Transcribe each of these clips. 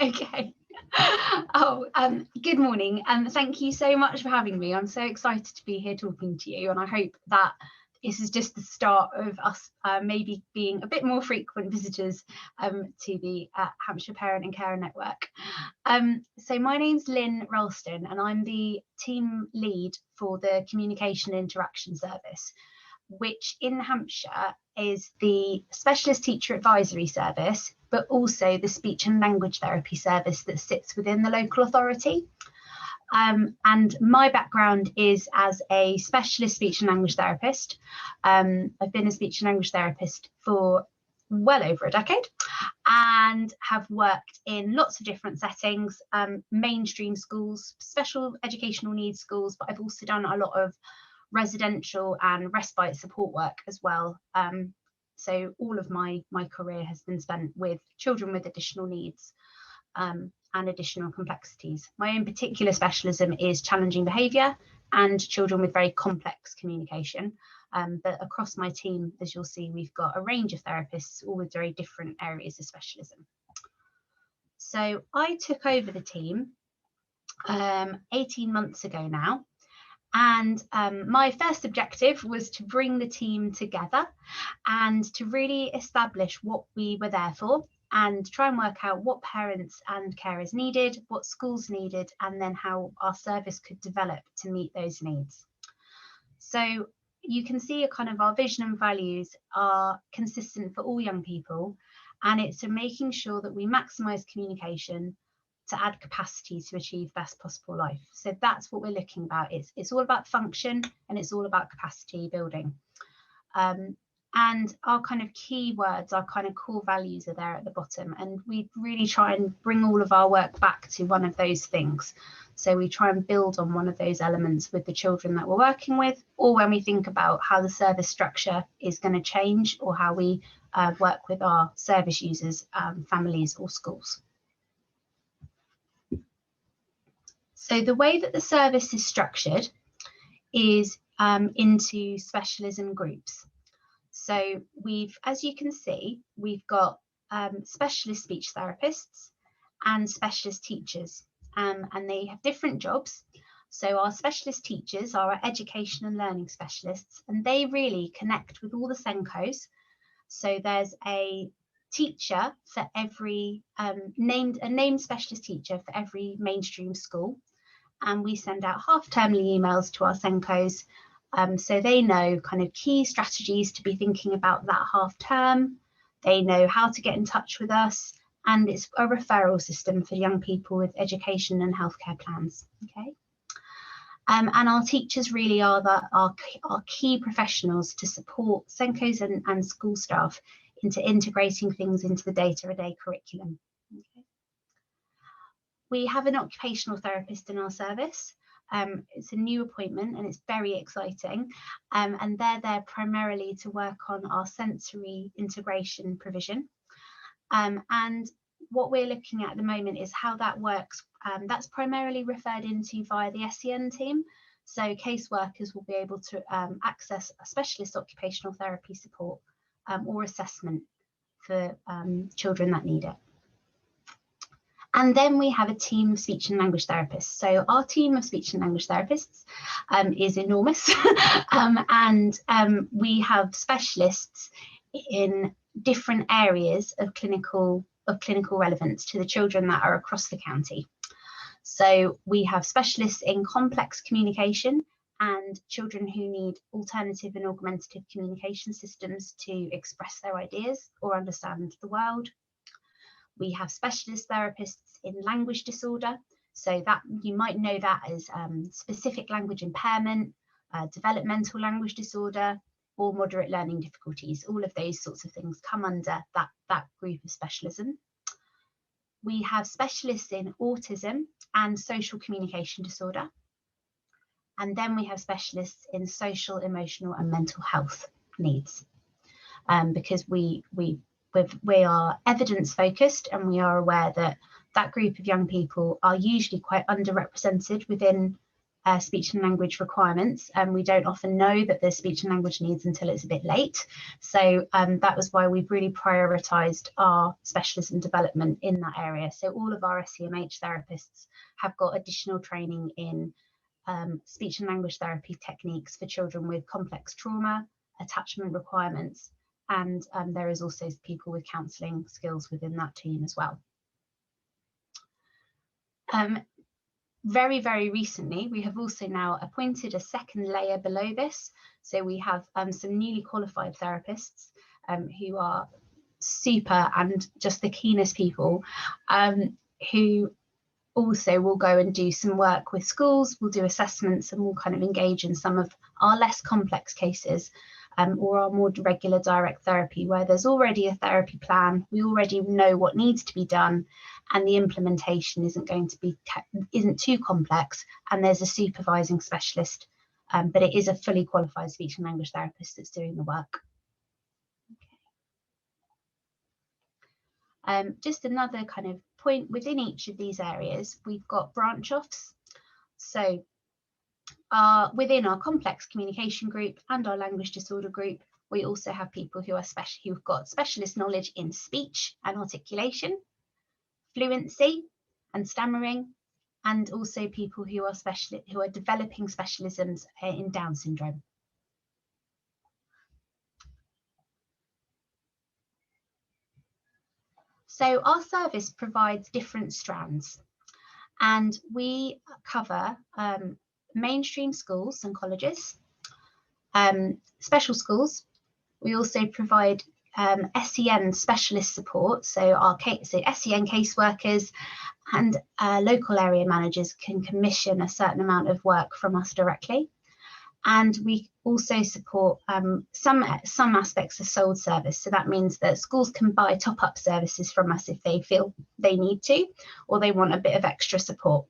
Okay. Oh, good morning, and thank you so much for having me. I'm so excited to be here talking to you, and I hope that this is just the start of us maybe being a bit more frequent visitors to the Hampshire Parent and Carer Network. So my name's Lynne Ralston, and I'm the team lead for the Communication Interaction Service, which in Hampshire is the specialist teacher advisory service, but also the speech and language therapy service that sits within the local authority. And my background is as a specialist speech and language therapist. I've been a speech and language therapist for well over a decade and have worked in lots of different settings, mainstream schools, special educational needs schools, but I've also done a lot of residential and respite support work as well. So all of my career has been spent with children with additional needs and additional complexities. My own particular specialism is challenging behaviour and children with very complex communication. But across my team, as you'll see, we've got a range of therapists, all with very different areas of specialism. So I took over the team 18 months ago now. And my first objective was to bring the team together and to really establish what we were there for and try and work out what parents and carers needed, what schools needed, and then how our service could develop to meet those needs. So you can see a kind of our vision and values are consistent for all young people, and it's making sure that we maximise communication to add capacity to achieve best possible life. So that's what we're looking about. It's all about function and it's all about capacity building. And our kind of key words, our kind of core values are there at the bottom, and we really try and bring all of our work back to one of those things. So we try and build on one of those elements with the children that we're working with, or when we think about how the service structure is going to change, or how we work with our service users, families or schools. So the way that the service is structured is into specialism groups. So as you can see, we've got specialist speech therapists and specialist teachers, and they have different jobs. So our specialist teachers are our education and learning specialists, and they really connect with all the SENCOs. So there's a teacher for every named specialist teacher for every mainstream school. And we send out half-termly emails to our SENCOs, so they know kind of key strategies to be thinking about that half term. They know how to get in touch with us, and it's a referral system for young people with education and healthcare plans. Okay, and our teachers really are our key professionals to support SENCOs and school staff into integrating things into the day-to-day curriculum. Okay. We have an occupational therapist in our service. It's a new appointment and it's very exciting. And they're there primarily to work on our sensory integration provision. And what we're looking at the moment is how that works. That's primarily referred into via the SEN team. So caseworkers will be able to access a specialist occupational therapy support or assessment for children that need it. And then we have a team of speech and language therapists. So our team of speech and language therapists is enormous. And we have specialists in different areas of clinical relevance to the children that are across the county. So we have specialists in complex communication and children who need alternative and augmentative communication systems to express their ideas or understand the world. We have specialist therapists in language disorder, so that you might know that as specific language impairment, developmental language disorder, or moderate learning difficulties. All of those sorts of things come under that group of specialism. We have specialists in autism and social communication disorder. And then we have specialists in social, emotional, and mental health needs, because we are evidence focused, and we are aware that that group of young people are usually quite underrepresented within speech and language requirements, and we don't often know that there's speech and language needs until it's a bit late. So that was why we've really prioritised our specialism development in that area. So all of our SEMH therapists have got additional training in speech and language therapy techniques for children with complex trauma, attachment requirements, and there is also people with counselling skills within that team as well. Very, very recently, we have also now appointed a second layer below this. So we have some newly qualified therapists who are super and just the keenest people, who also will go and do some work with schools, will do assessments, and will kind of engage in some of our less complex cases, or our more regular direct therapy, where there's already a therapy plan, we already know what needs to be done, and the implementation isn't too complex, and there's a supervising specialist, but it is a fully qualified speech and language therapist that's doing the work. Okay. Just another kind of point within each of these areas, we've got branch offs. So within our complex communication group and our language disorder group, we also have people who are who've got specialist knowledge in speech and articulation, fluency and stammering, and also people who are developing specialisms in Down syndrome. So our service provides different strands, and we cover mainstream schools and colleges, special schools. We also provide SEN specialist support, so SEN caseworkers and local area managers can commission a certain amount of work from us directly. And we also support some aspects of sold service. So that means that schools can buy top-up services from us if they feel they need to, or they want a bit of extra support.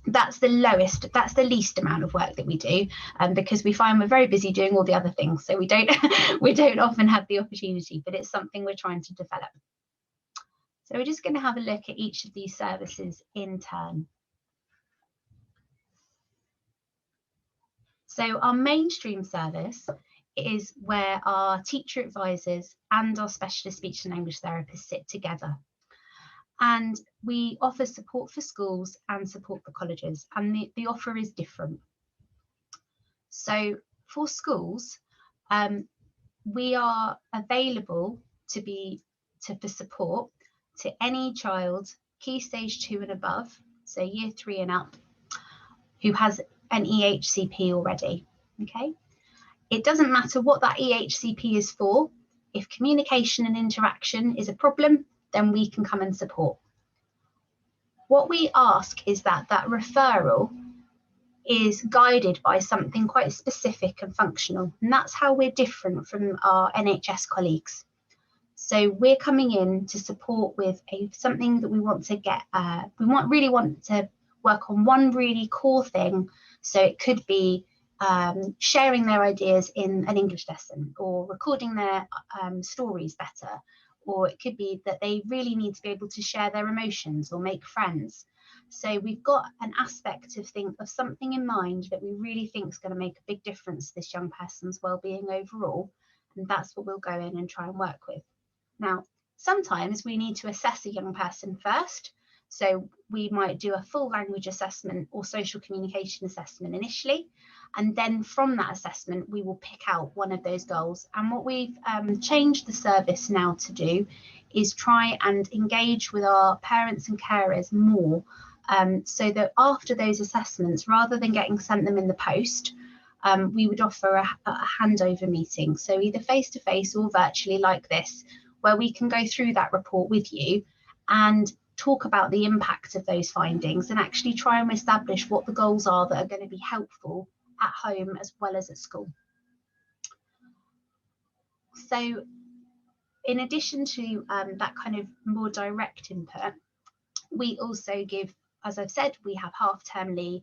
That's the least amount of work that we do, because we find we're very busy doing all the other things. So we don't often have the opportunity, but it's something we're trying to develop. So we're just going to have a look at each of these services in turn. So our mainstream service is where our teacher advisors and our specialist speech and language therapists sit together. And we offer support for schools and support for colleges, and the offer is different. So for schools, we are available for support to any child Key Stage 2 and above, so Year 3 and up, who has an EHCP already. Okay, it doesn't matter what that EHCP is for. If communication and interaction is a problem, then we can come and support. What we ask is that referral is guided by something quite specific and functional, and that's how we're different from our NHS colleagues. So we're coming in to support with something that we want to get. We really want to work on one really core thing. So it could be sharing their ideas in an English lesson, or recording their stories better, or it could be that they really need to be able to share their emotions or make friends. So we've got an aspect of something in mind that we really think is going to make a big difference to this young person's well-being overall, and that's what we'll go in and try and work with. Now, sometimes we need to assess a young person first. So we might do a full language assessment or social communication assessment initially, and then from that assessment we will pick out one of those goals. And what we've changed the service now to do is try and engage with our parents and carers more, so that after those assessments, rather than getting sent them in the post, we would offer a handover meeting, so either face-to-face or virtually like this, where we can go through that report with you and talk about the impact of those findings, and actually try and establish what the goals are that are going to be helpful at home as well as at school. So in addition to that kind of more direct input, we also give, as I've said, we have half-termly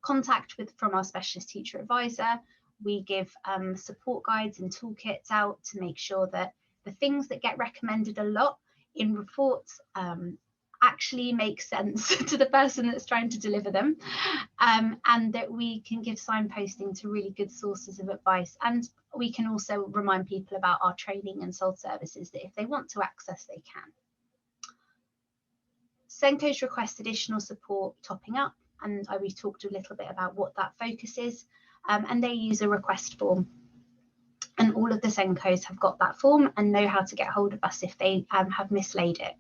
contact from our specialist teacher advisor. We give support guides and toolkits out to make sure that the things that get recommended a lot in reports actually make sense to the person that's trying to deliver them, and that we can give signposting to really good sources of advice. And we can also remind people about our training and SaLT services, that if they want to access, they can. SENCOs request additional support topping up, and we talked a little bit about what that focus is, and they use a request form. And all of the SENCOs have got that form and know how to get hold of us if they have mislaid it.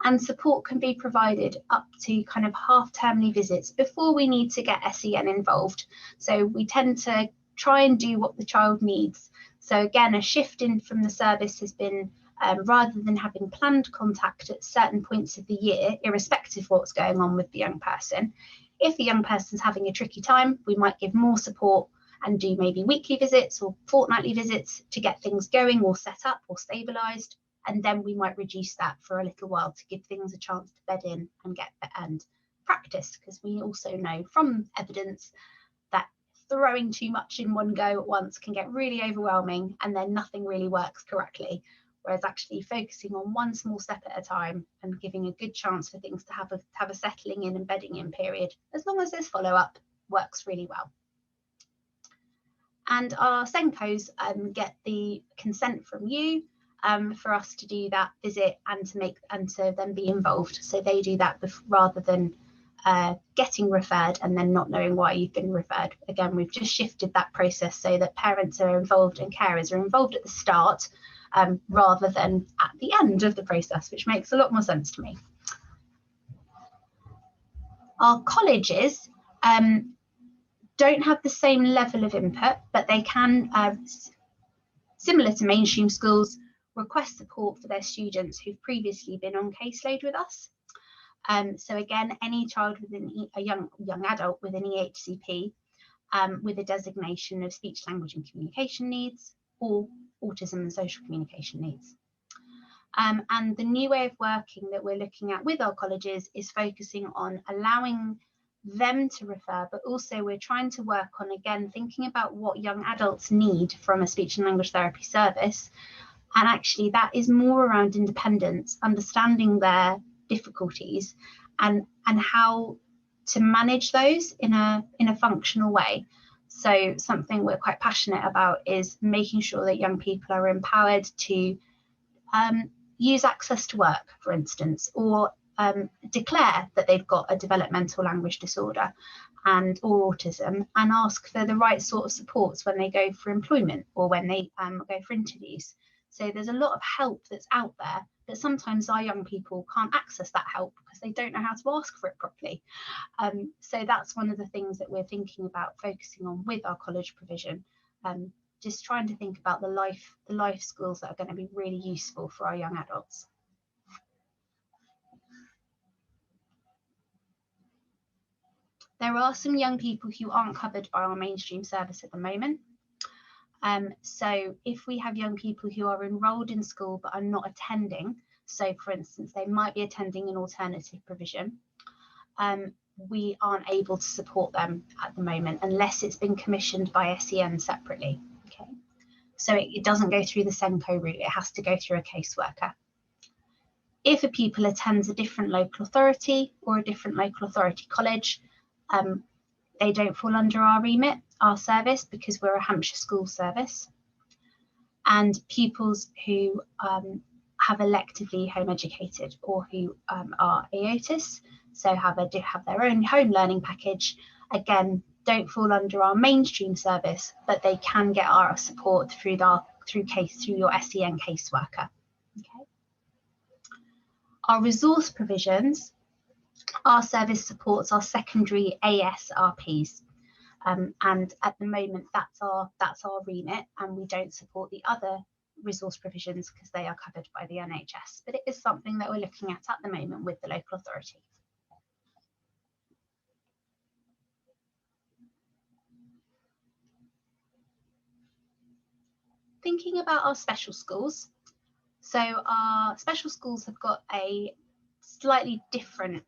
And support can be provided up to kind of half-termly visits before we need to get SEN involved. So we tend to try and do what the child needs. So again, a shift in from the service has been, rather than having planned contact at certain points of the year, irrespective of what's going on with the young person, if the young person's having a tricky time, we might give more support and do maybe weekly visits or fortnightly visits to get things going or set up or stabilised. And then we might reduce that for a little while to give things a chance to bed in and get and practice, because we also know from evidence that throwing too much in one go at once can get really overwhelming and then nothing really works correctly. Whereas actually focusing on one small step at a time and giving a good chance for things to have a settling in and bedding in period, as long as there's follow-up, works really well. And our SENCOs get the consent from you for us to do that visit and to then be involved. So they do that rather than getting referred and then not knowing why you've been referred. Again, we've just shifted that process so that parents are involved and carers are involved at the start rather than at the end of the process, which makes a lot more sense to me. Our colleges don't have the same level of input, but they can, similar to mainstream schools, request support for their students who've previously been on caseload with us. So again, any child within a young adult with an EHCP with a designation of speech, language and communication needs or autism and social communication needs. And the new way of working that we're looking at with our colleges is focusing on allowing them to refer, but also we're trying to work on, again, thinking about what young adults need from a speech and language therapy service. And actually that is more around independence, understanding their difficulties and how to manage those in a functional way. So something we're quite passionate about is making sure that young people are empowered to use access to work, for instance, or declare that they've got a developmental language disorder or autism, and ask for the right sort of supports when they go for employment or when they go for interviews. So there's a lot of help that's out there, but sometimes our young people can't access that help because they don't know how to ask for it properly. So that's one of the things that we're thinking about focusing on with our college provision, just trying to think about the life skills that are going to be really useful for our young adults. There are some young people who aren't covered by our mainstream service at the moment. So if we have young people who are enrolled in school but are not attending, so for instance, they might be attending an alternative provision, we aren't able to support them at the moment unless it's been commissioned by SEN separately. Okay, so it doesn't go through the SENCO route, it has to go through a caseworker. If a pupil attends a different local authority or a different local authority college, they don't fall under our remit, our service, because we're a Hampshire school service. And pupils who have electively home educated or who are EOTIS, so have their own home learning package, again, don't fall under our mainstream service, but they can get our support through your SEN caseworker. Okay. Our resource provisions, our service supports our secondary ASRPs, and at the moment that's our remit, and we don't support the other resource provisions because they are covered by the NHS, but it is something that we're looking at the moment with the local authority. Thinking about our special schools, so our special schools have got a slightly different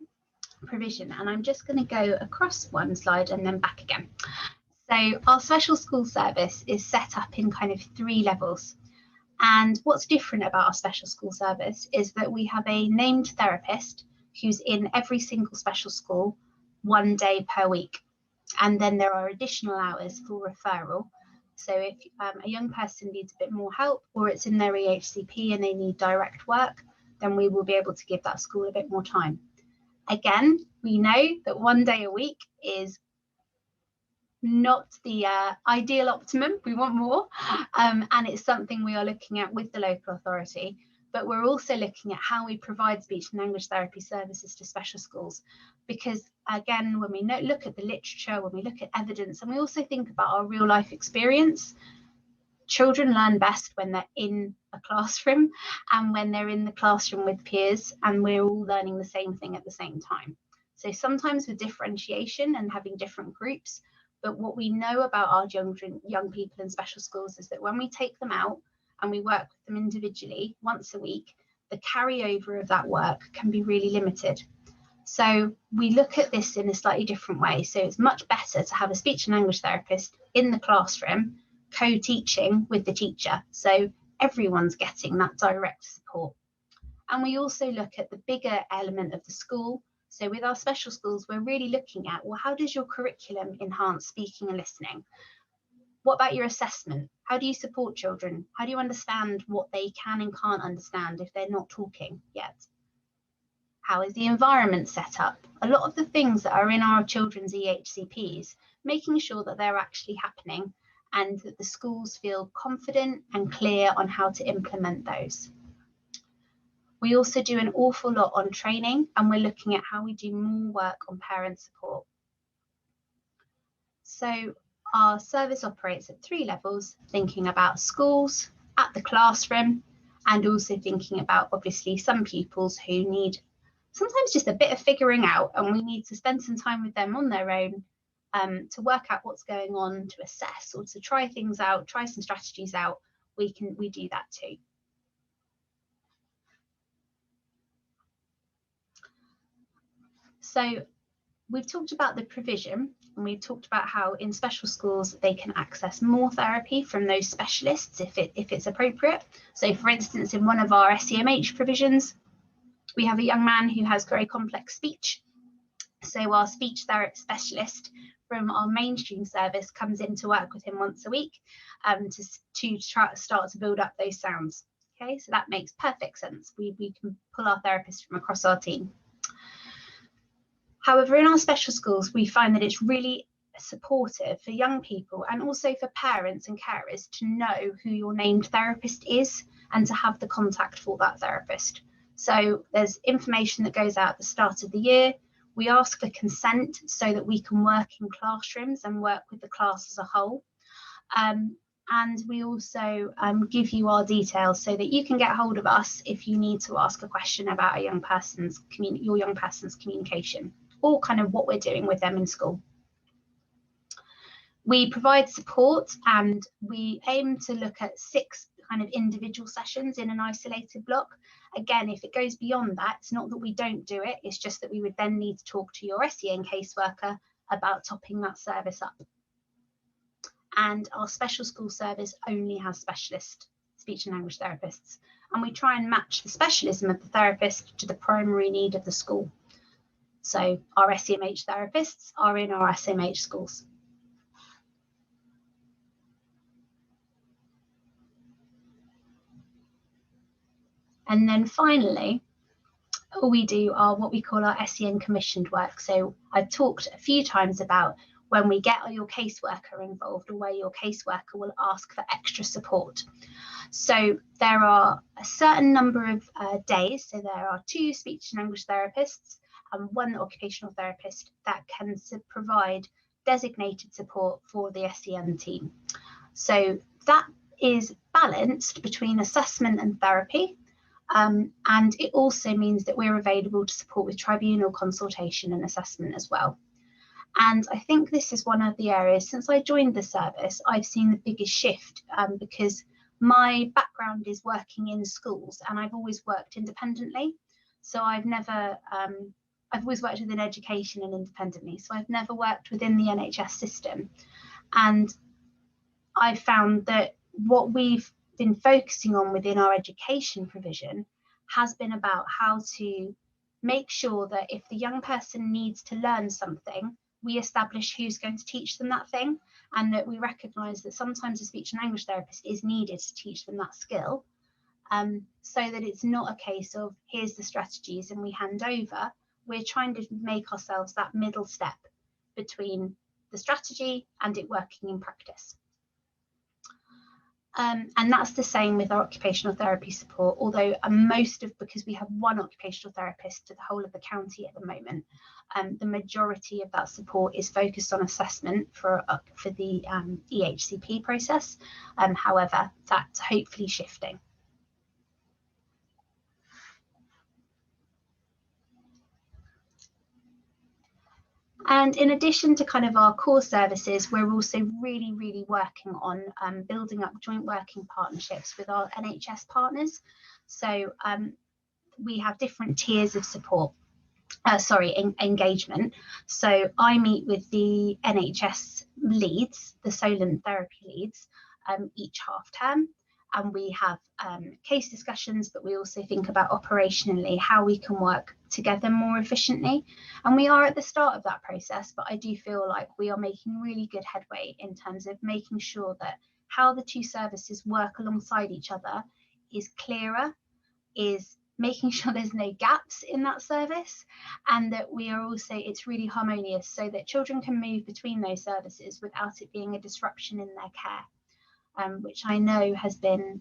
provision, and I'm just going to go across one slide and then back again. So our special school service is set up in kind of 3 levels. And what's different about our special school service is that we have a named therapist who's in every single special school 1 day per week. And then there are additional hours for referral. So if a young person needs a bit more help, or it's in their EHCP and they need direct work, then we will be able to give that school a bit more time. Again, we know that 1 day a week is not the ideal optimum. We want more, and it's something we are looking at with the local authority. But we're also looking at how we provide speech and language therapy services to special schools, because again, when we look at the literature, when we look at evidence, and we also think about our real life experience, children learn best when they're in a classroom and when they're in the classroom with peers, and we're all learning the same thing at the same time. So sometimes with differentiation and having different groups, but what we know about our young people in special schools is that when we take them out and we work with them individually once a week, the carryover of that work can be really limited. So we look at this in a slightly different way. So it's much better to have a speech and language therapist in the classroom co-teaching with the teacher, so everyone's getting that direct support. And we also look at the bigger element of the school. So with our special schools, we're really looking at, well, how does your curriculum enhance speaking and listening? What about your assessment? How do you support children? How do you understand what they can and can't understand if they're not talking yet? How is the environment set up? A lot of the things that are in our children's EHCPs, making sure that they're actually happening and that the schools feel confident and clear on how to implement those. We also do an awful lot on training, and we're looking at how we do more work on parent support. So our service operates at 3 levels, thinking about schools, at the classroom, and also thinking about obviously some pupils who need sometimes just a bit of figuring out, and we need to spend some time with them on their own to work out what's going on, to assess or to try things out, try some strategies out. We do that too. So we've talked about the provision, and we've talked about how in special schools they can access more therapy from those specialists if it's appropriate. So for instance, in one of our SEMH provisions, we have a young man who has very complex speech. So our speech therapy specialist from our mainstream service comes in to work with him once a week to start to build up those sounds. Okay, so that makes perfect sense. We can pull our therapists from across our team. However, in our special schools, we find that it's really supportive for young people and also for parents and carers to know who your named therapist is and to have the contact for that therapist. So there's information that goes out at the start of the year. We ask for consent so that we can work in classrooms and work with the class as a whole. And we also give you our details so that you can get hold of us if you need to ask a question about your young person's communication, or kind of what we're doing with them in school. We provide support, and we aim to look at 6 kind of individual sessions in an isolated block. Again, if it goes beyond that, it's not that we don't do it, it's just that we would then need to talk to your SEN caseworker about topping that service up. And our special school service only has specialist speech and language therapists, and we try and match the specialism of the therapist to the primary need of the school. So our SEMH therapists are in our SEMH schools. And then finally, we do what we call our SEN commissioned work. So I've talked a few times about when we get your caseworker involved, or where your caseworker will ask for extra support. So there are a certain number of days, so there are 2 speech and language therapists and 1 occupational therapist that can provide designated support for the SEN team. So that is balanced between assessment and therapy. And it also means that we're available to support with tribunal consultation and assessment as well. And I think this is one of the areas, since I joined the service, I've seen the biggest shift, because my background is working in schools and I've always worked independently. So I've always worked within education and independently. So I've never worked within the NHS system. And I found that what we've been focusing on within our education provision has been about how to make sure that if the young person needs to learn something, we establish who's going to teach them that thing, and that we recognise that sometimes a speech and language therapist is needed to teach them that skill, so that it's not a case of here's the strategies and we hand over. We're trying to make ourselves that middle step between the strategy and it working in practice. And that's the same with our occupational therapy support, although because we have one occupational therapist to the whole of the county at the moment, the majority of that support is focused on assessment for the ehcp process. However, that's hopefully shifting. And in addition to kind of our core services, we're also really working on building up joint working partnerships with our NHS partners. So we have different tiers of support, engagement. So I meet with the NHS leads, the SaLT therapy leads, each half term. And we have case discussions, but we also think about operationally how we can work together more efficiently. And we are at the start of that process, but I do feel like we are making really good headway in terms of making sure that how the two services work alongside each other is clearer, is making sure there's no gaps in that service, and that we are also, it's really harmonious so that children can move between those services without it being a disruption in their care. Which I know has been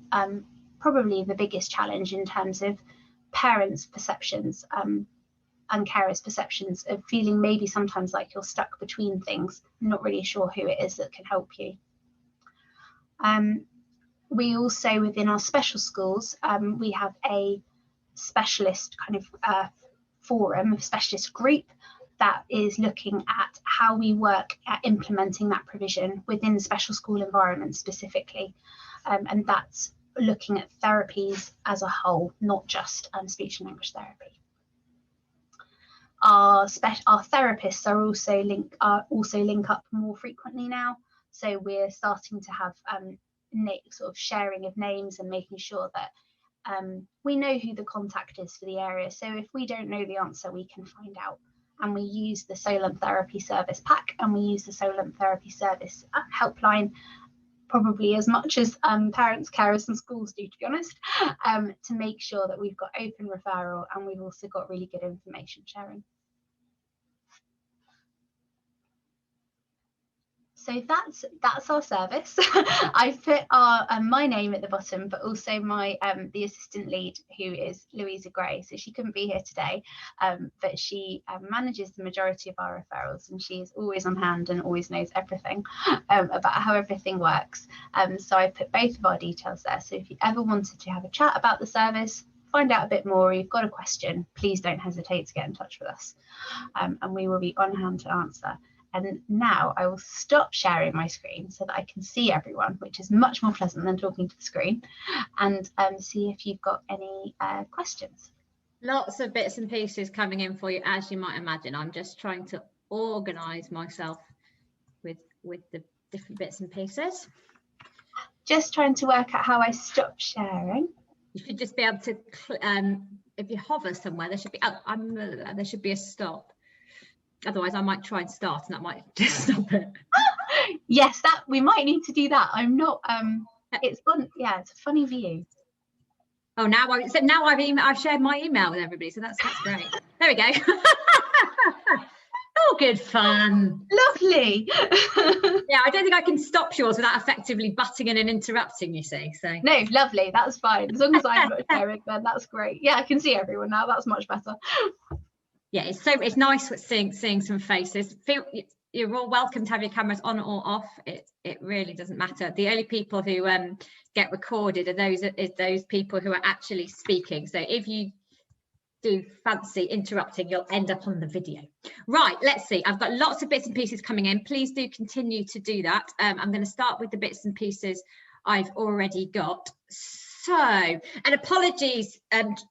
probably the biggest challenge in terms of parents' perceptions and carers' perceptions of feeling maybe sometimes like you're stuck between things, not really sure who it is that can help you. We also, within our special schools, we have a specialist kind of forum, a specialist group that is looking at how we work at implementing that provision within the special school environment specifically. And that's looking at therapies as a whole, not just speech and language therapy. Our therapists are also link up more frequently now. So we're starting to have sort of sharing of names and making sure that we know who the contact is for the area. So if we don't know the answer, we can find out. And we use the SaLT therapy service pack, and we use the SaLT therapy service helpline probably as much as parents, carers and schools do, to be honest, to make sure that we've got open referral and we've also got really good information sharing. So that's our service. I've put my name at the bottom, but also my the assistant lead, who is Louisa Gray. So she couldn't be here today, but she manages the majority of our referrals, and she is always on hand and always knows everything about how everything works. So I put both of our details there. So if you ever wanted to have a chat about the service, find out a bit more, or you've got a question, please don't hesitate to get in touch with us, and we will be on hand to answer. And now I will stop sharing my screen so that I can see everyone, which is much more pleasant than talking to the screen, and see if you've got any questions. Lots of bits and pieces coming in for you, as you might imagine. I'm just trying to organise myself with the different bits and pieces. Just trying to work out how I stop sharing. You should just be able to, if you hover somewhere, there should be a stop. Otherwise, I might try and start, and that might just stop it. Yes, that we might need to do that. I'm not. It's fun. Yeah, it's a funny view. Oh, now I've shared my email with everybody, so that's great. There we go. Oh, good fun. Lovely. Yeah, I don't think I can stop yours without effectively butting in and interrupting, you see. So no, lovely. That's fine. As long as I'm not sharing, then that's great. Yeah, I can see everyone now. That's much better. Yeah, it's nice seeing some faces. You're all welcome to have your cameras on or off. It really doesn't matter. The only people who get recorded are those people who are actually speaking. So if you do fancy interrupting, you'll end up on the video. Right, let's see. I've got lots of bits and pieces coming in. Please do continue to do that. I'm going to start with the bits and pieces I've already got. So, and apologies,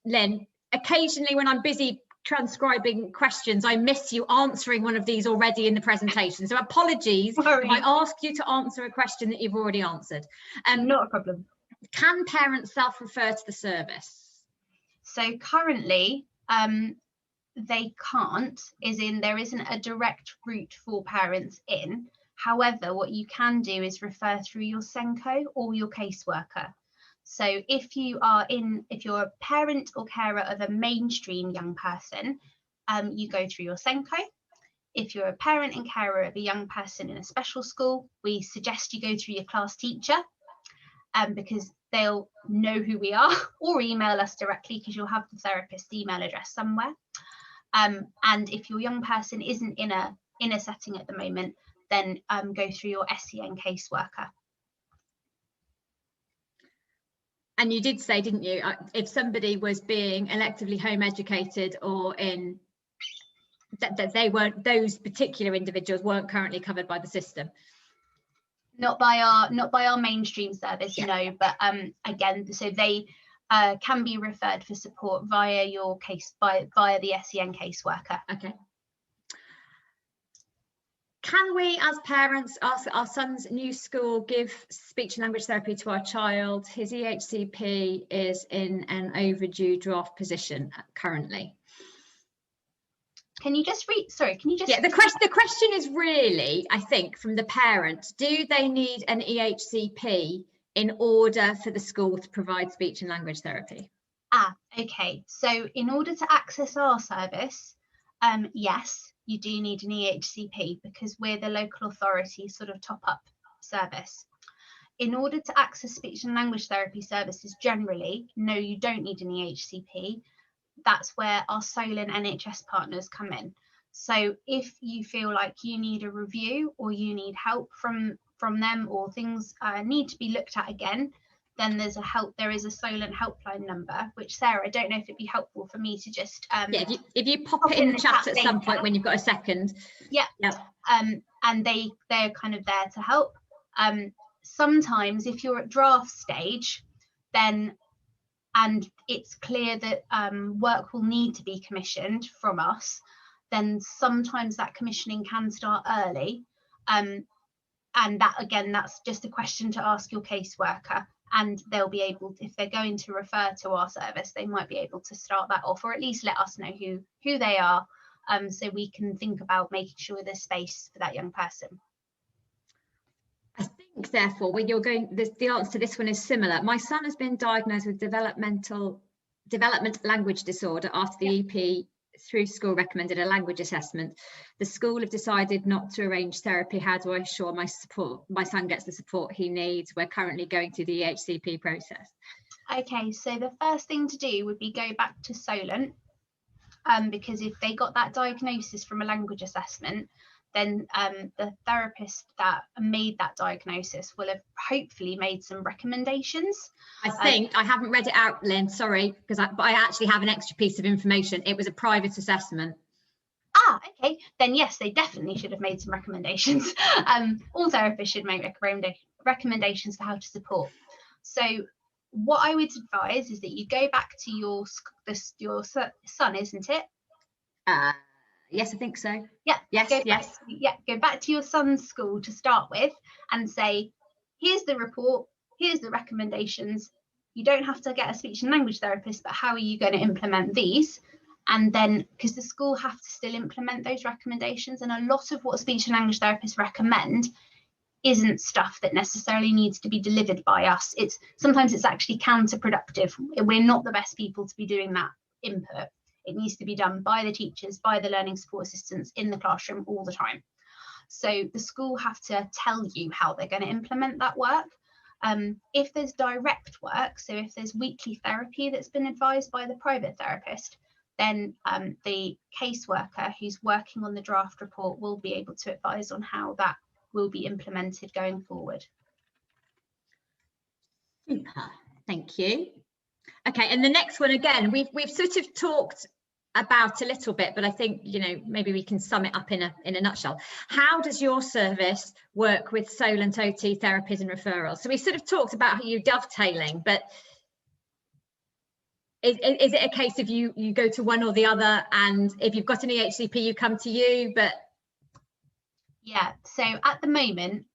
Lynne, occasionally when I'm busy transcribing questions, I miss you answering one of these already in the presentation. So apologies if I ask you to answer a question that you've already answered. Not a problem. Can parents self-refer to the service? So currently, they can't, as in there isn't a direct route for parents in. However, what you can do is refer through your SENCO or your caseworker. So if you're a parent or carer of a mainstream young person, you go through your SENCO. If you're a parent and carer of a young person in a special school, we suggest you go through your class teacher, because they'll know who we are, or email us directly because you'll have the therapist's email address somewhere. And if your young person isn't in a setting at the moment, then go through your SEN caseworker. And you did say, didn't you, if somebody was being electively home educated or in that they weren't, those particular individuals weren't currently covered by the system? Not by our mainstream service, yeah. No, but again, so they can be referred for support via your via the SEN caseworker. Okay. Can we, as parents, ask our son's new school give speech and language therapy to our child? His EHCP is in an overdue draft position currently. Can you just read? Sorry, can you just? Yeah, the question is really, I think, from the parent: do they need an EHCP in order for the school to provide speech and language therapy? Okay. So in order to access our service, yes, you do need an EHCP because we're the local authority sort of top-up service. In order to access speech and language therapy services generally, no, you don't need an EHCP. That's where our SaLT NHS partners come in. So if you feel like you need a review or you need help from them, or things need to be looked at again, then there is a SaLT helpline number, which Sarah, I don't know if it'd be helpful for me to just yeah, if you pop it in the chat at some point when you've got a second. Yeah. And they're kind of there to help. Sometimes if you're at draft stage, then and it's clear that work will need to be commissioned from us, then sometimes that commissioning can start early. And that, again, that's just a question to ask your caseworker, and they'll be able to, if they're going to refer to our service, they might be able to start that off, or at least let us know who they are, so we can think about making sure there's space for that young person. I think, therefore, when you're going, the answer to this one is similar. My son has been diagnosed with development language disorder after the EP through school recommended a language assessment. The school have decided not to arrange therapy. How do I ensure my son gets the support he needs? We're currently going through the EHCP process. Okay, so the first thing to do would be go back to SaLT, because if they got that diagnosis from a language assessment, then the therapist that made that diagnosis will have hopefully made some recommendations. I think, I haven't read it out, Lynn, sorry, but I actually have an extra piece of information. It was a private assessment. Okay, then yes, they definitely should have made some recommendations. All therapists should make recommendations for how to support. So what I would advise is that you go back to your son, isn't it? Yes, I think so. Yeah. Yes. Go back to your son's school to start with and say, here's the report, here's the recommendations. You don't have to get a speech and language therapist, but how are you going to implement these? And then, because the school have to still implement those recommendations, and a lot of what speech and language therapists recommend isn't stuff that necessarily needs to be delivered by us. Sometimes it's actually counterproductive. We're not the best people to be doing that input. It needs to be done by the teachers, by the learning support assistants in the classroom all the time. So the school have to tell you how they're going to implement that work. If there's direct work, so if there's weekly therapy that's been advised by the private therapist, then the caseworker who's working on the draft report will be able to advise on how that will be implemented going forward. Super, thank you. Okay, and the next one, again, we've sort of talked about a little bit, but I think, you know, maybe we can sum it up in a nutshell. How does your service work with SaLT OT therapies and referrals? So we sort of talked about you dovetailing, but is it a case of you go to one or the other, and if you've got an EHCP, you come to you? But yeah, so at the moment,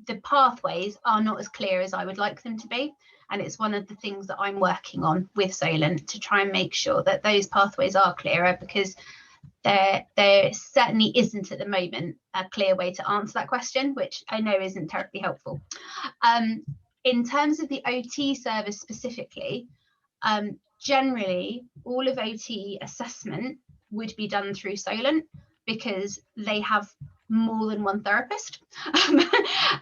the pathways are not as clear as I would like them to be. And it's one of the things that I'm working on with SaLT to try and make sure that those pathways are clearer, because there certainly isn't at the moment a clear way to answer that question, which I know isn't terribly helpful. In terms of the OT service specifically, generally all of OT assessment would be done through SaLT, because they have more than one therapist.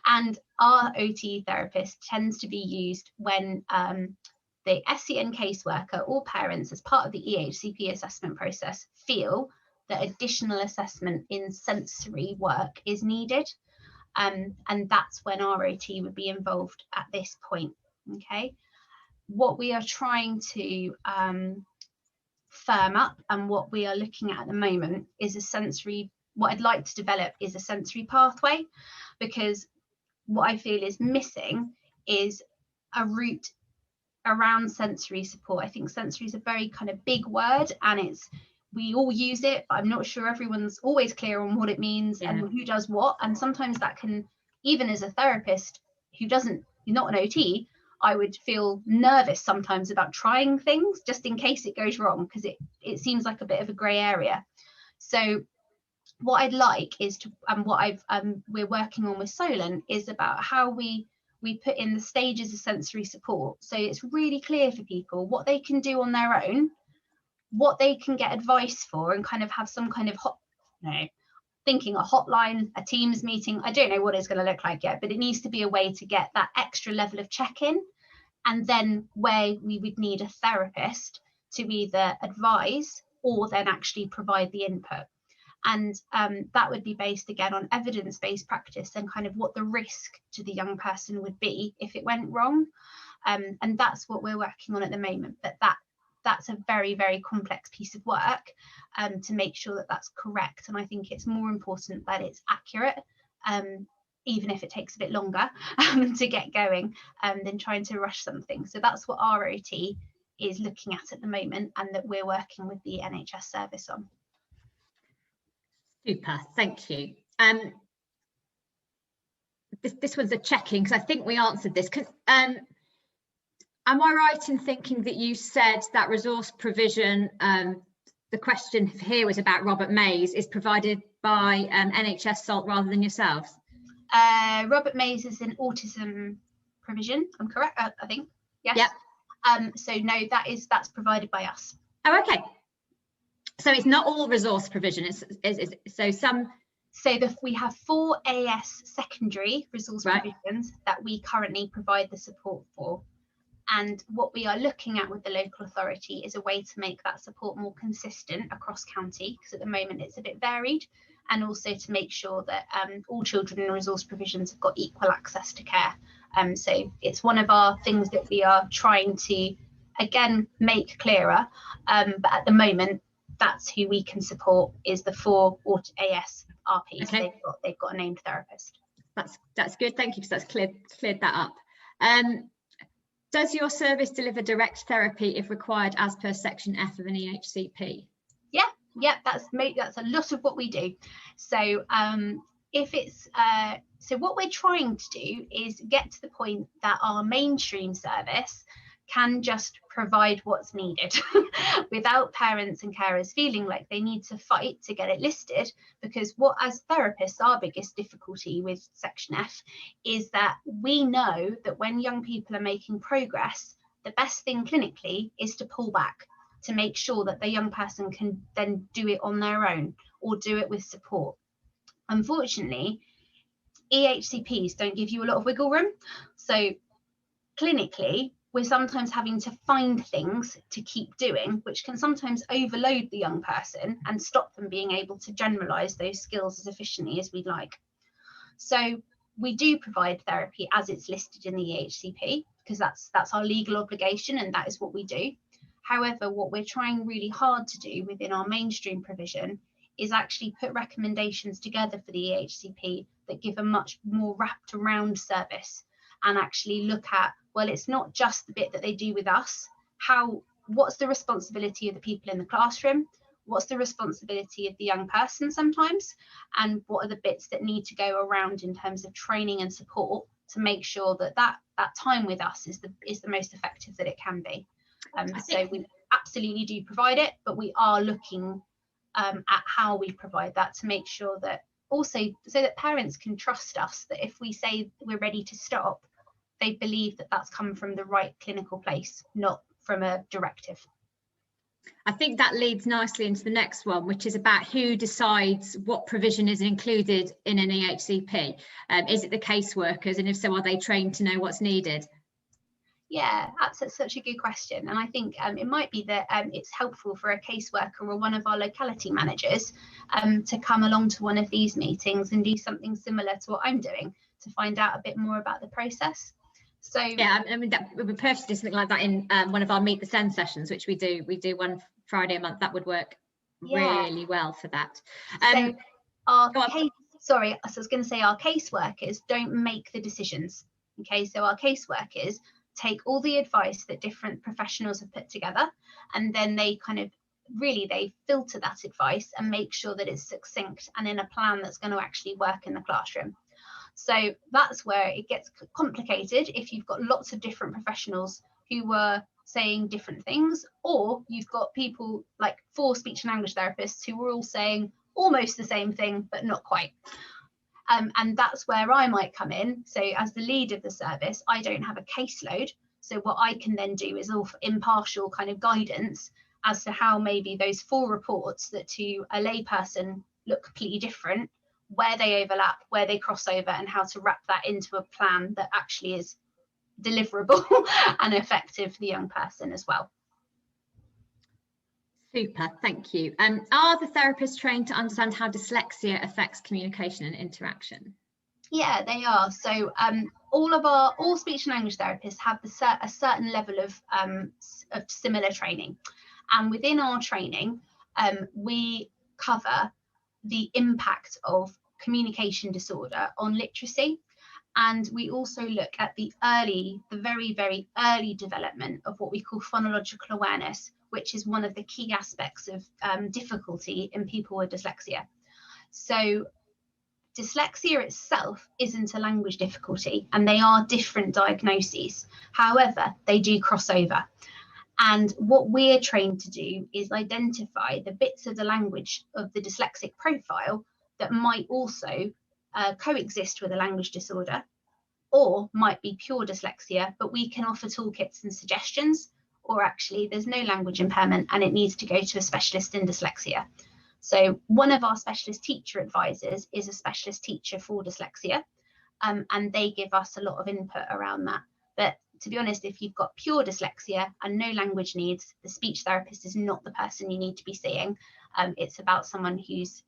And our OT therapist tends to be used when the SEN caseworker or parents, as part of the EHCP assessment process, feel that additional assessment in sensory work is needed. And that's when our OT would be involved at this point. Okay. What we are trying to firm up and what we are looking at the moment is a sensory, what I'd like to develop is a sensory pathway, because what I feel is missing is a route around sensory support. I think sensory is a very kind of big word, and we all use it, but I'm not sure everyone's always clear on what it means and who does what. And sometimes that can, even as a therapist you're not an OT, I would feel nervous sometimes about trying things just in case it goes wrong, because it seems like a bit of a grey area. So what I'd like is to, and what we're working on with SaLT, is about how we put in the stages of sensory support, so it's really clear for people what they can do on their own, what they can get advice for, and kind of have some kind of thinking a hotline, a Teams meeting. I don't know what it's going to look like yet, but it needs to be a way to get that extra level of check-in, and then where we would need a therapist to either advise or then actually provide the input. And that would be based again on evidence-based practice and kind of what the risk to the young person would be if it went wrong. And that's what we're working on at the moment. But that's a very, very complex piece of work to make sure that that's correct. And I think it's more important that it's accurate, even if it takes a bit longer to get going than trying to rush something. So that's what our OT is looking at the moment, and that we're working with the NHS service on. Super, thank you. This was a check-in, because I think we answered this. Am I right in thinking that you said that resource provision, the question here was about Robert Mays, is provided by NHS SaLT rather than yourselves? Robert Mays is an autism provision, I'm correct, I think, yes. Yep. So no, that's provided by us. Oh, okay. So it's not all resource provision. We have 4 AS secondary resource provisions that we currently provide the support for. And what we are looking at with the local authority is a way to make that support more consistent across county, because at the moment it's a bit varied, and also to make sure that all children in resource provisions have got equal access to care. So it's one of our things that we are trying to, again, make clearer. But at the moment, that's who we can support, is the 4 AS RPs. Okay. They've got a named therapist. That's good, thank you, because that's cleared that up. Does your service deliver direct therapy if required as per section F of an EHCP? Yeah, that's a lot of what we do. So so what we're trying to do is get to the point that our mainstream service can just provide what's needed without parents and carers feeling like they need to fight to get it listed, because what, as therapists, our biggest difficulty with section F is that we know that when young people are making progress, the best thing clinically is to pull back, to make sure that the young person can then do it on their own or do it with support. Unfortunately, EHCPs don't give you a lot of wiggle room. So clinically, we're sometimes having to find things to keep doing, which can sometimes overload the young person and stop them being able to generalise those skills as efficiently as we'd like. So we do provide therapy as it's listed in the EHCP, because that's our legal obligation and that is what we do. However, what we're trying really hard to do within our mainstream provision is actually put recommendations together for the EHCP that give a much more wrapped around service, and actually look at, well, it's not just the bit that they do with us. What's the responsibility of the people in the classroom? what's the responsibility of the young person sometimes, and what are the bits that need to go around in terms of training and support to make sure that that time with us is the most effective that it can be. So we absolutely do provide it, but we are looking at how we provide that to make sure that also so that parents can trust us, that if we say we're ready to stop, they believe that that's come from the right clinical place, not from a directive. I think that leads nicely into the next one, which is about who decides what provision is included in an EHCP. Is it the caseworkers, and if so, are they trained to know what's needed? Yeah, that's such a good question. And I think it might be that it's helpful for a caseworker or one of our locality managers to come along to one of these meetings and do something similar to what I'm doing to find out a bit more about the process. So yeah, I mean, that would be perfect to do something like that in one of our Meet the Send sessions, which we do one Friday a month. That would work really well for that. So our sorry, I was going to say our caseworkers don't make the decisions. Okay, so our caseworkers take all the advice that different professionals have put together, and then they kind of they filter that advice and make sure that it's succinct and in a plan that's going to actually work in the classroom. So that's where it gets complicated if you've got lots of different professionals who were saying different things, or you've got people like 4 speech and language therapists who were all saying almost the same thing but not quite. And that's where I might come in. So as the lead of the service, I don't have a caseload. So what I can then do is offer impartial kind of guidance as to how maybe those 4 reports that to a layperson look completely different, where they overlap, where they cross over, and how to wrap that into a plan that actually is deliverable and effective for the young person as well. Super, thank you. Are the therapists trained to understand how dyslexia affects communication and interaction? Yeah, they are. So all speech and language therapists have a certain level of similar training, and within our training, we cover the impact of communication disorder on literacy, and we also look at the very, very early development of what we call phonological awareness, which is one of the key aspects of difficulty in people with dyslexia. So dyslexia itself isn't a language difficulty, and they are different diagnoses. However, they do cross over. And what we're trained to do is identify the bits of the language of the dyslexic profile that might also coexist with a language disorder, or might be pure dyslexia, but we can offer toolkits and suggestions, or actually there's no language impairment and it needs to go to a specialist in dyslexia. So one of our specialist teacher advisors is a specialist teacher for dyslexia, and they give us a lot of input around that. But to be honest, if you've got pure dyslexia and no language needs, the speech therapist is not the person you need to be seeing. It's about someone who's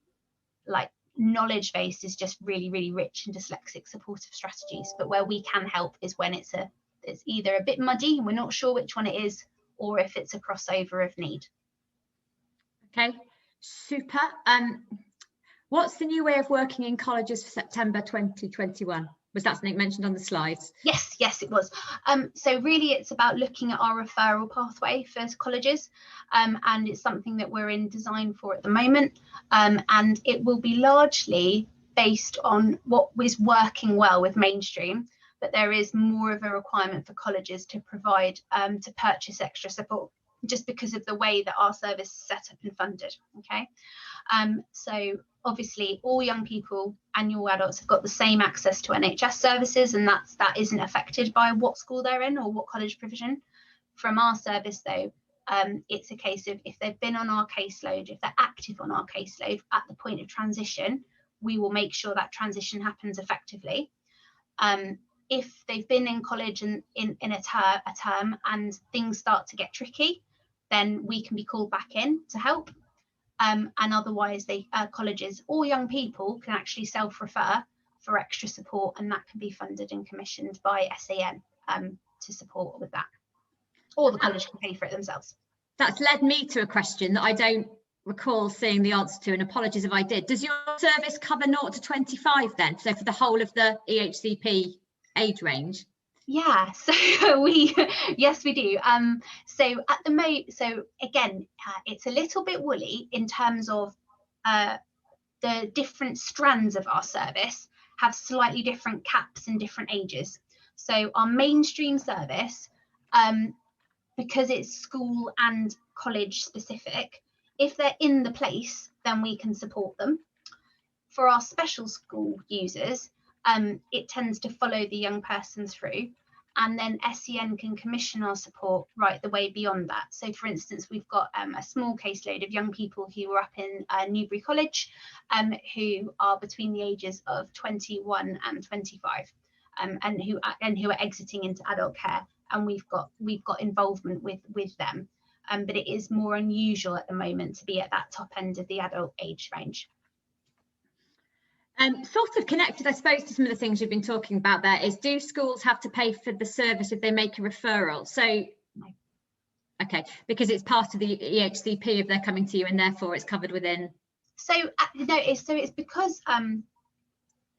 like knowledge base is just really, really rich in dyslexic supportive strategies. But where we can help is when it's either a bit muddy and we're not sure which one it is, or if it's a crossover of need. Okay, super. What's the new way of working in colleges for September 2021? Was that something mentioned on the slides? Yes, it was. So really it's about looking at our referral pathway for colleges, and it's something that we're in design for at the moment, and it will be largely based on what is working well with mainstream, but there is more of a requirement for colleges to provide to purchase extra support, just because of the way that our service is set up and funded. Okay, so obviously all young people and all adults have got the same access to NHS services, and that isn't affected by what school they're in or what college provision. From our service though, it's a case of if they've been on our caseload, if they're active on our caseload at the point of transition, we will make sure that transition happens effectively. If they've been in college and in a term and things start to get tricky, then we can be called back in to help. And otherwise, colleges or young people can actually self-refer for extra support, and that can be funded and commissioned by SAN to support with that, or the college can pay for it themselves. That's led me to a question that I don't recall seeing the answer to, and apologies if I did. Does your service cover 0 to 25 then? So for the whole of the EHCP age range? Yeah, so we yes we do. So at the moment, so again, it's a little bit woolly in terms of the different strands of our service have slightly different caps and different ages. So our mainstream service, because it's school and college specific, if they're in the place, then we can support them. For our special school users, it tends to follow the young person through, and then SEN can commission our support right the way beyond that. So for instance, we've got a small caseload of young people who are up in Newbury College, who are between the ages of 21 and 25, and who are exiting into adult care, and we've got involvement with them. But it is more unusual at the moment to be at that top end of the adult age range. Sort of connected, I suppose, to some of the things you've been talking about there is, do schools have to pay for the service if they make a referral? So, okay, because it's part of the EHCP if they're coming to you, and therefore it's covered within. So no, it's because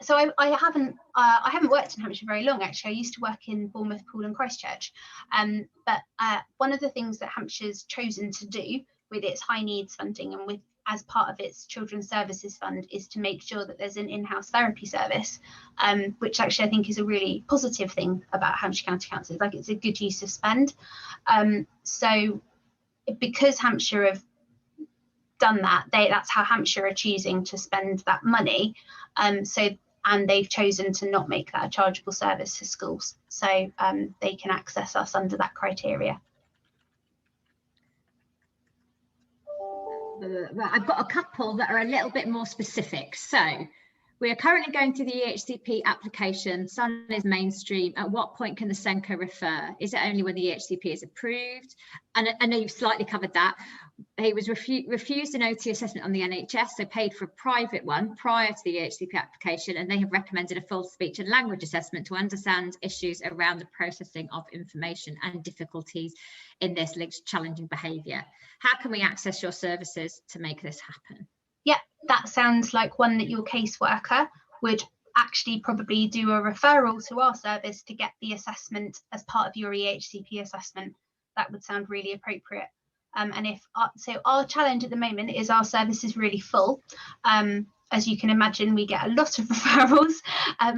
so I haven't worked in Hampshire very long, actually. I used to work in Bournemouth, Poole and Christchurch, but one of the things that Hampshire's chosen to do with its high needs funding and with as part of its Children's Services Fund is to make sure that there's an in-house therapy service, which actually I think is a really positive thing about Hampshire County Council. Like, it's a good use of spend. So because Hampshire have done that, that's how Hampshire are choosing to spend that money. And they've chosen to not make that a chargeable service to schools, so they can access us under that criteria. Right, I've got a couple that are a little bit more specific. So we are currently going through the EHCP application. Son is mainstream. At what point can the SENCO refer? Is it only when the EHCP is approved? And I know you've slightly covered that. He was refused an OT assessment on the NHS, so paid for a private one prior to the EHCP application, and they have recommended a full speech and language assessment to understand issues around the processing of information and difficulties in this linked to challenging behaviour. How can we access your services to make this happen? Yeah, that sounds like one that your caseworker would actually probably do a referral to our service to get the assessment as part of your EHCP assessment. That would sound really appropriate. And if so, our challenge at the moment is our service is really full. As you can imagine, we get a lot of referrals,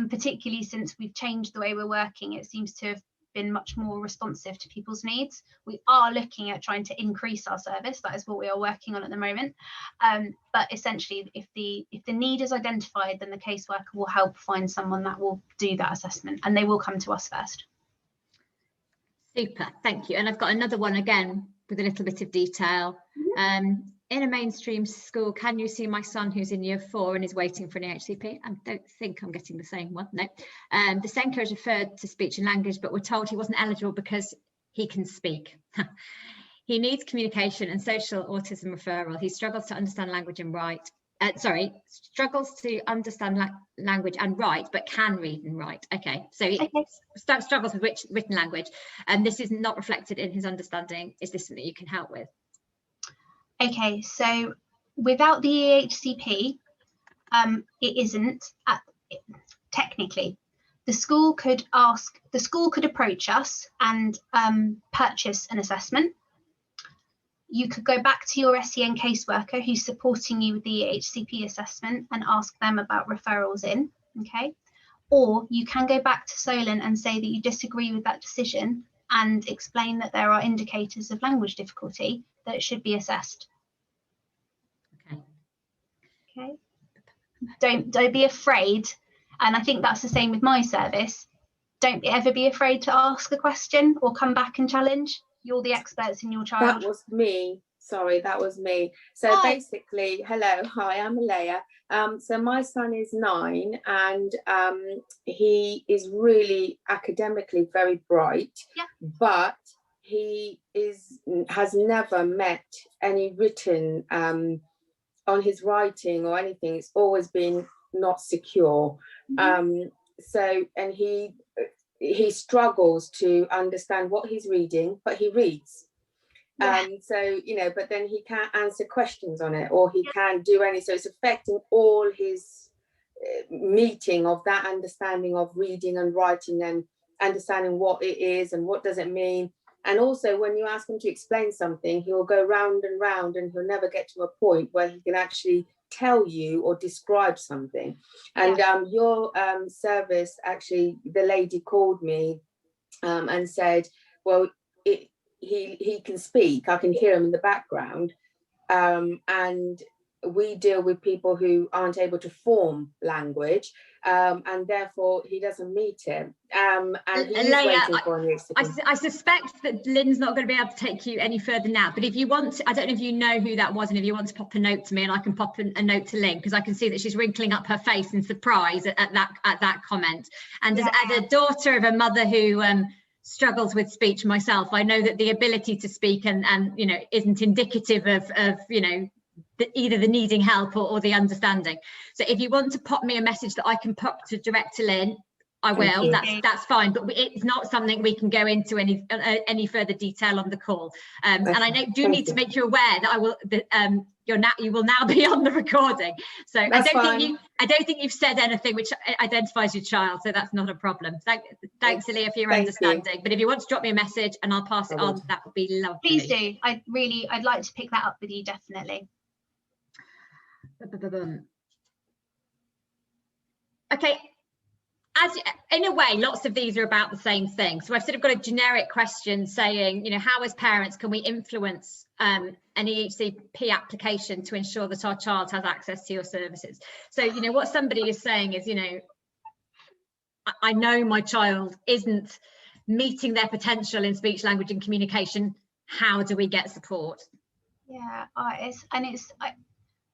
particularly since we've changed the way we're working. It seems to have been much more responsive to people's needs. We are looking at trying to increase our service. That is what we are working on at the moment. But essentially, if the need is identified, then the caseworker will help find someone that will do that assessment, and they will come to us first. Super, thank you. And I've got another one again with a little bit of detail. In a mainstream school, can you see my son who's in year 4 and is waiting for an EHCP? I don't think I'm getting the same one, no. The SENCO is referred to speech and language, but we're told he wasn't eligible because he can speak. He needs communication and social autism referral. He struggles to understand language and write. Struggles to understand language and write, but can read and write. Okay, so he struggles with written language, and this is not reflected in his understanding. Is this something you can help with? Okay, so without the EHCP, it isn't technically. The school could approach us and purchase an assessment. You could go back to your SEN caseworker who's supporting you with the EHCP assessment and ask them about referrals in, okay? Or you can go back to Solent and say that you disagree with that decision and explain that there are indicators of language difficulty that should be assessed. Okay. Don't be afraid, and I think that's the same with my service. Don't ever be afraid to ask a question or come back and challenge. You're the experts in your child. That was me. Sorry, that was me. So basically, hello, hi, I'm Alea. So my son is 9 and he is really academically very bright, but he has never met any written on his writing or anything. It's always been not secure. And he struggles to understand what he's reading, but he reads. So, you know, but then he can't answer questions on it, or he can't do any, so it's affecting all his meeting of that understanding of reading and writing and understanding what it is and what does it mean. And also when you ask him to explain something, he'll go round and round and he'll never get to a point where he can actually tell you or describe something. And your service, actually, the lady called me and said, well, he can speak, I can hear him in the background, and we deal with people who aren't able to form language, and therefore he doesn't meet it. And he's waiting for an I suspect that Lynne's not going to be able to take you any further now, but if you want, I don't know if you know who that was, and if you want to pop a note to me, and I can pop a note to Lynne, because I can see that she's wrinkling up her face in surprise at that comment. And as a daughter of a mother who struggles with speech myself, I know that the ability to speak and you know, isn't indicative of you know, either the needing help or the understanding. So if you want to pop me a message that I can pop to direct to Lynne, I will. That's fine, but it's not something we can go into any further detail on the call. And I need to make you aware that I will. You will now be on the recording. So I don't think you've said anything which identifies your child, so that's not a problem. Thanks, Leah, for your understanding. But if you want to drop me a message and I'll pass it on, that would be lovely. Please do. I'd like to pick that up with you, definitely. Okay. In a way, lots of these are about the same thing. So I've sort of got a generic question saying, you know, how as parents can we influence an EHCP application to ensure that our child has access to your services? So, you know, what somebody is saying is, you know, I know my child isn't meeting their potential in speech, language and communication. How do we get support? Yeah,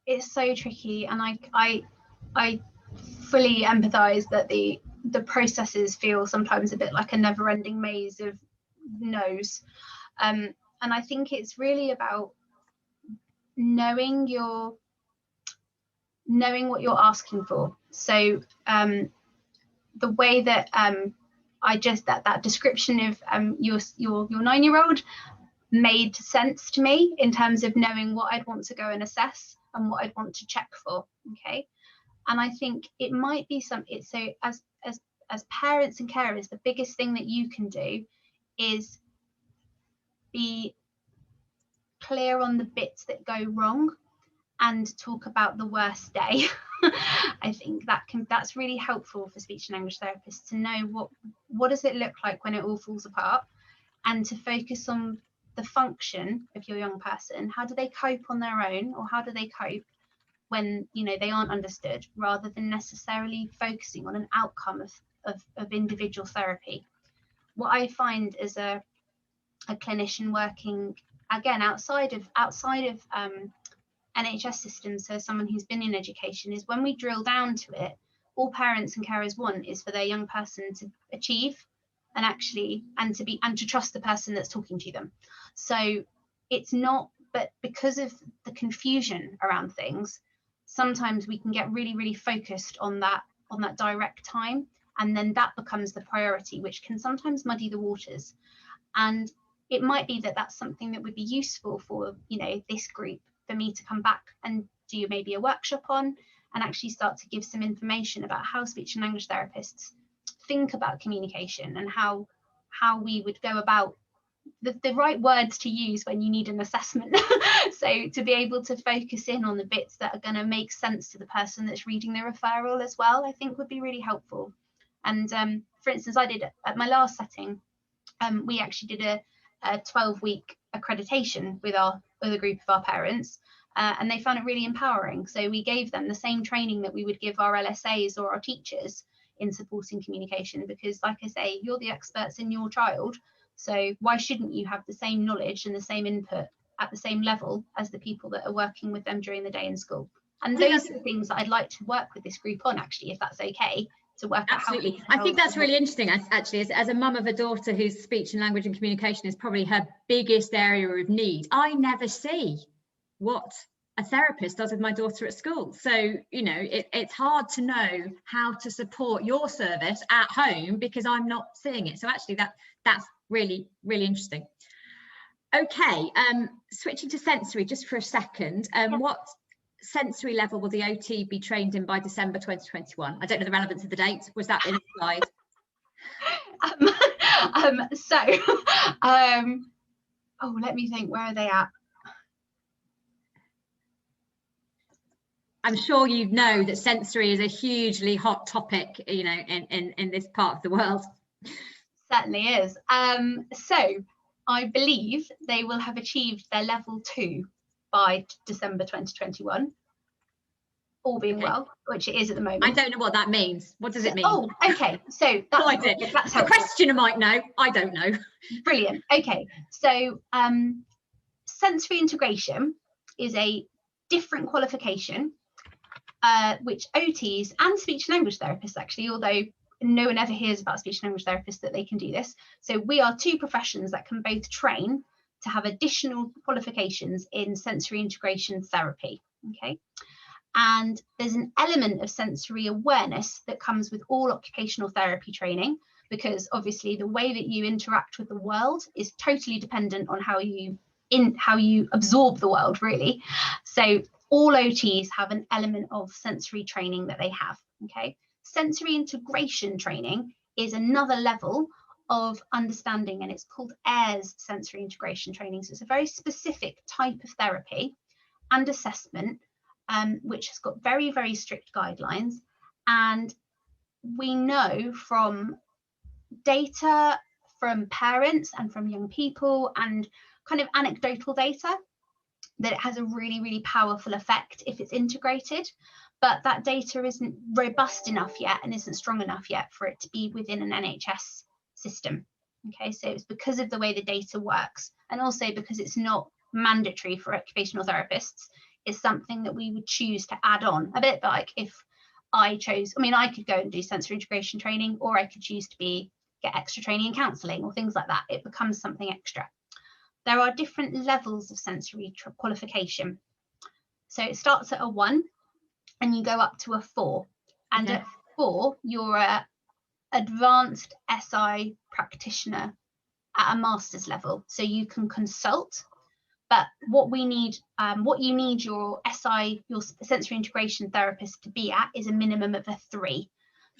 it's so tricky, and I fully empathise that the processes feel sometimes a bit like a never-ending maze of no's, and I think it's really about knowing what you're asking for. So the way that that description of your 9-year-old made sense to me in terms of knowing what I'd want to go and assess and what I'd want to check for. Okay. And I think it might be so as parents and carers, the biggest thing that you can do is be clear on the bits that go wrong and talk about the worst day. I think that's really helpful for speech and language therapists to know what does it look like when it all falls apart, and to focus on the function of your young person. How do they cope on their own, or how do they cope when, you know, they aren't understood, rather than necessarily focusing on an outcome of individual therapy. What I find as a clinician working again outside of NHS systems, so someone who's been in education, is when we drill down to it, all parents and carers want is for their young person to achieve and to trust the person that's talking to them. So it's not, but because of the confusion around things, sometimes we can get really, really focused on that direct time, and then that becomes the priority, which can sometimes muddy the waters. And it might be that that's something that would be useful for, you know, this group, for me to come back and do maybe a workshop on, and actually start to give some information about how speech and language therapists think about communication, and how we would go about the right words to use when you need an assessment. So to be able to focus in on the bits that are going to make sense to the person that's reading the referral as well, I think would be really helpful. And for instance, I did at my last setting, we actually did a 12-week accreditation with a group of our parents, and they found it really empowering. So we gave them the same training that we would give our LSAs or our teachers in supporting communication, because like I say, you're the experts in your child, so why shouldn't you have the same knowledge and the same input at the same level as the people that are working with them during the day in school? And those are the things that I'd like to work with this group on, actually, if that's okay, to work Absolutely. out how I think that's really interesting, actually, as a mum of a daughter whose speech and language and communication is probably her biggest area of need. I never see what a therapist does with my daughter at school. So, you know, it's hard to know how to support your service at home because I'm not seeing it. So actually that's really, really interesting. Okay, switching to sensory just for a second. What sensory level will the OT be trained in by December 2021? I don't know the relevance of the date. Was that in the slide? Oh, let me think, where are they at? I'm sure you know that sensory is a hugely hot topic, you know, in this part of the world. Certainly is. So I believe they will have achieved their level 2 by December 2021, all being well, which it is at the moment. I don't know what that means. What does it mean? Oh, okay. So that's the questioner might know. I don't know. Brilliant. Okay. So sensory integration is a different qualification which OTs and speech and language therapists actually, although no one ever hears about speech and language therapists that they can do this. So we are 2 professions that can both train to have additional qualifications in sensory integration therapy. Okay. And there's an element of sensory awareness that comes with all occupational therapy training, because obviously the way that you interact with the world is totally dependent on how you absorb the world, really. So all OTs have an element of sensory training that they have. Okay. Sensory integration training is another level of understanding, and it's called AIRS sensory integration training. So it's a very specific type of therapy and assessment, which has got very, very strict guidelines. And we know from data from parents and from young people and kind of anecdotal data that it has a really, really powerful effect if it's integrated. But that data isn't robust enough yet and isn't strong enough yet for it to be within an NHS system. Okay, so it's because of the way the data works, and also because it's not mandatory for occupational therapists. It's something that we would choose to add on, a bit like if I chose, I mean, I could go and do sensory integration training, or I could choose to get extra training in counselling or things like that. It becomes something extra. There are different levels of sensory qualification. So it starts at a 1 and you go up to a 4. And at 4, you're an advanced SI practitioner at a master's level. So you can consult, but what you need your SI, your sensory integration therapist to be at is a minimum of a 3.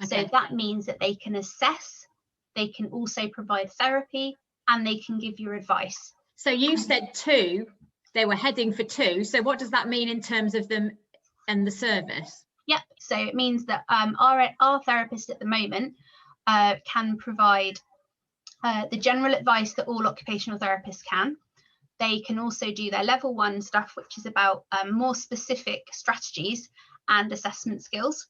So that means that they can assess, they can also provide therapy, and they can give you advice. So you said 2, they were heading for 2. So what does that mean in terms of them and the service? Yep. So it means that our therapist at the moment can provide the general advice that all occupational therapists can. They can also do their level 1 stuff, which is about more specific strategies and assessment skills.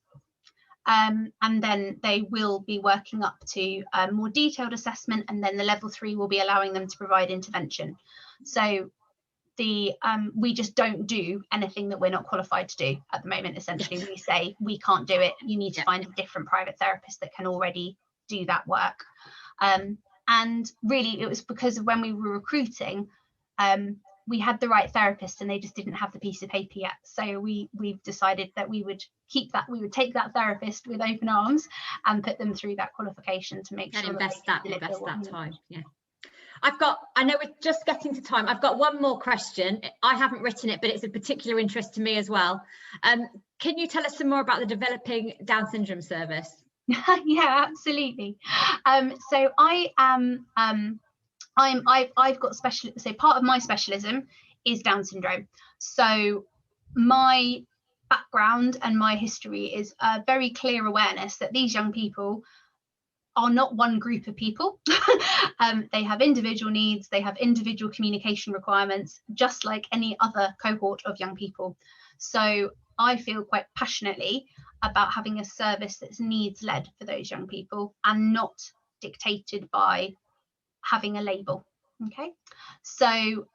And then they will be working up to more detailed assessment, and then the level 3 will be allowing them to provide intervention. So we just don't do anything that we're not qualified to do at the moment. Essentially, we say we can't do it. You need to find a different private therapist that can already do that work. And really, it was because of when we were recruiting, we had the right therapist and they just didn't have the piece of paper yet. So we've decided that we would keep that, we would take that therapist with open arms and put them through that qualification to make sure invest that time. Yeah. I know we're just getting to time. I've got one more question. I haven't written it, but it's of particular interest to me as well. Can you tell us some more about the Developing Down Syndrome service? Yeah, absolutely. So I've got so part of my specialism is Down syndrome. So my background and my history is a very clear awareness that these young people are not one group of people. They have individual needs, they have individual communication requirements, just like any other cohort of young people. So I feel quite passionately about having a service that's needs led for those young people and not dictated by having a label. Okay, so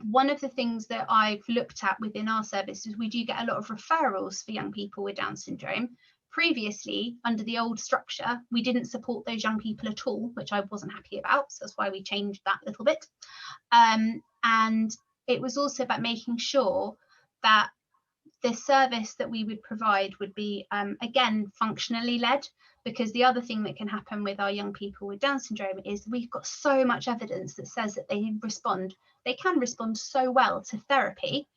one of the things that I've looked at within our service is we do get a lot of referrals for young people with Down syndrome. Previously, under the old structure, we didn't support those young people at all, which I wasn't happy about. So that's why we changed that a little bit. And it was also about making sure that the service that we would provide would be, again, functionally led, because the other thing that can happen with our young people with Down syndrome is we've got so much evidence that says that they can respond so well to therapy.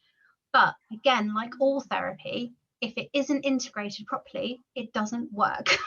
But again, like all therapy, if it isn't integrated properly, it doesn't work.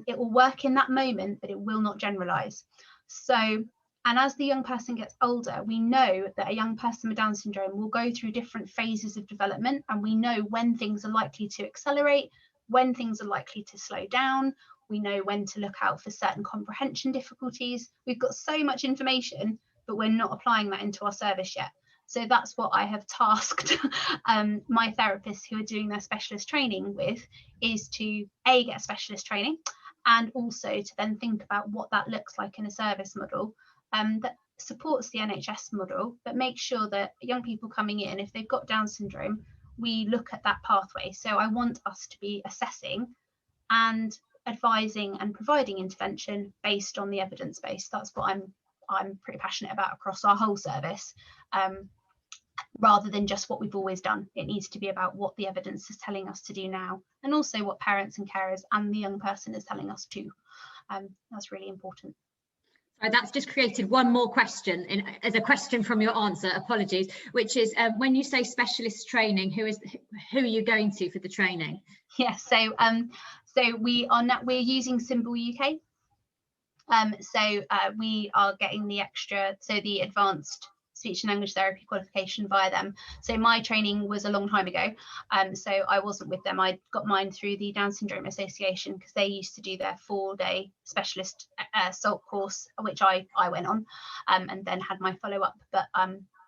It will work in that moment, but it will not generalize. So, and as the young person gets older, we know that a young person with Down syndrome will go through different phases of development, and we know when things are likely to accelerate, when things are likely to slow down. We know when to look out for certain comprehension difficulties. We've got so much information, but we're not applying that into our service yet. So that's what I have tasked my therapists who are doing their specialist training with, is to get specialist training, and also to then think about what that looks like in a service model that supports the NHS model, but make sure that young people coming in, if they've got Down syndrome, we look at that pathway. So I want us to be assessing and advising and providing intervention based on the evidence base. That's what I'm pretty passionate about across our whole service, rather than just what we've always done. It needs to be about what the evidence is telling us to do now, and also what parents and carers and the young person is telling us to. That's really important. So that's just created one more question as a question from your answer, apologies, which is when you say specialist training, who are you going to for the training? Yes, so we're using Symbol UK. We are getting the extra, so the advanced speech and language therapy qualification via them. So my training was a long time ago, so I wasn't with them. I got mine through the Down Syndrome Association, because they used to do their 4-day specialist SaLT course, which I went on, and then had my follow-up. But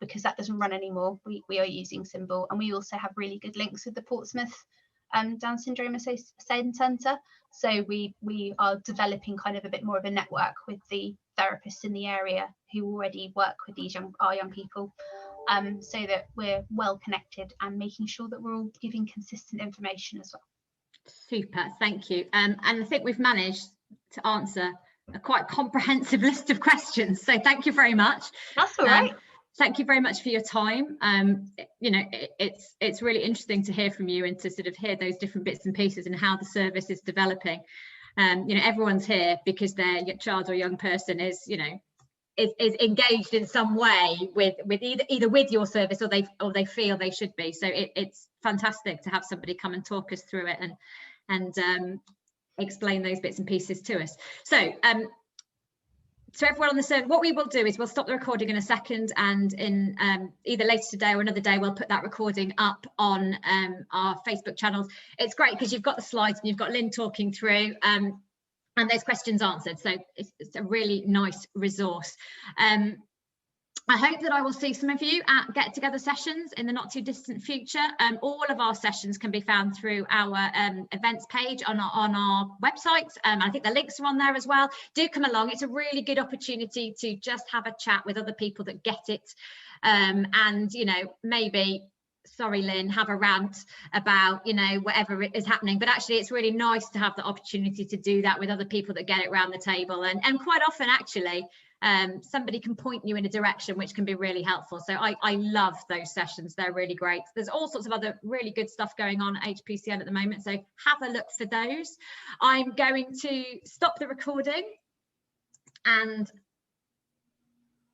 because that doesn't run anymore, we are using Symbol, and we also have really good links with the Portsmouth Down Syndrome Centre. So we are developing kind of a bit more of a network with the therapists in the area who already work with our young people, so that we're well connected and making sure that we're all giving consistent information as well. Super, thank you. And I think we've managed to answer a quite comprehensive list of questions, so thank you very much. That's all right. Thank you very much for your time. You know, it's really interesting to hear from you and to sort of hear those different bits and pieces and how the service is developing. You know, everyone's here because their child or young person is, you know, is engaged in some way with either with your service, or they feel they should be. So it's fantastic to have somebody come and talk us through it and explain those bits and pieces to us. So everyone on the server, what we will do is we'll stop the recording in a second, and in either later today or another day we'll put that recording up on our Facebook channels. It's great because you've got the slides and you've got Lynne talking through and those questions answered, so it's a really nice resource. I hope that I will see some of you at get-together sessions in the not too distant future. All of our sessions can be found through our events page on our website. I think the links are on there as well. Do come along. It's a really good opportunity to just have a chat with other people that get it. And, you know, maybe, sorry, Lynne, have a rant about, you know, whatever is happening. But actually, it's really nice to have the opportunity to do that with other people that get it around the table. And quite often, actually, somebody can point you in a direction which can be really helpful. So I love those sessions. They're really great. There's all sorts of other really good stuff going on at HPCN at the moment, so have a look for those. I'm going to stop the recording and